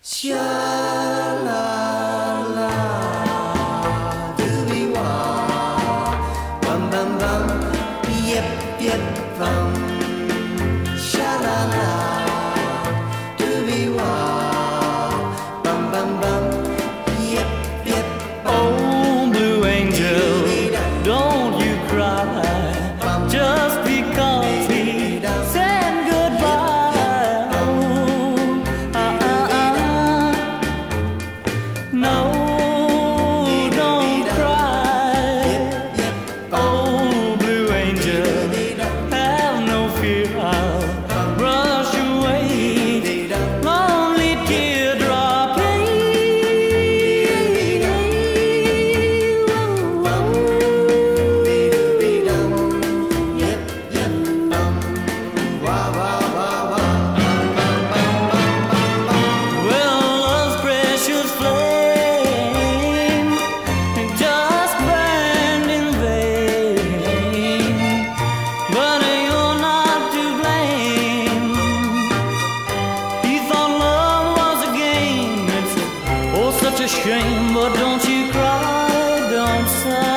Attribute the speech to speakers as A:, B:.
A: Sha la la, doobie wah, bum bum bum, yep yep bum. Sha la la, doobie wah, bum bum bum, yep yep bum.
B: Oh, blue angel, don't you cry, just because he said goodbye. No, don't cry. Oh, blue angel, have no fear, I'll brush away lonely teardrop. Well, love's precious flame just burned in vain, but you're not to blame. He thought love was a game. It's oh such a shame, but don't you cry, don't sigh.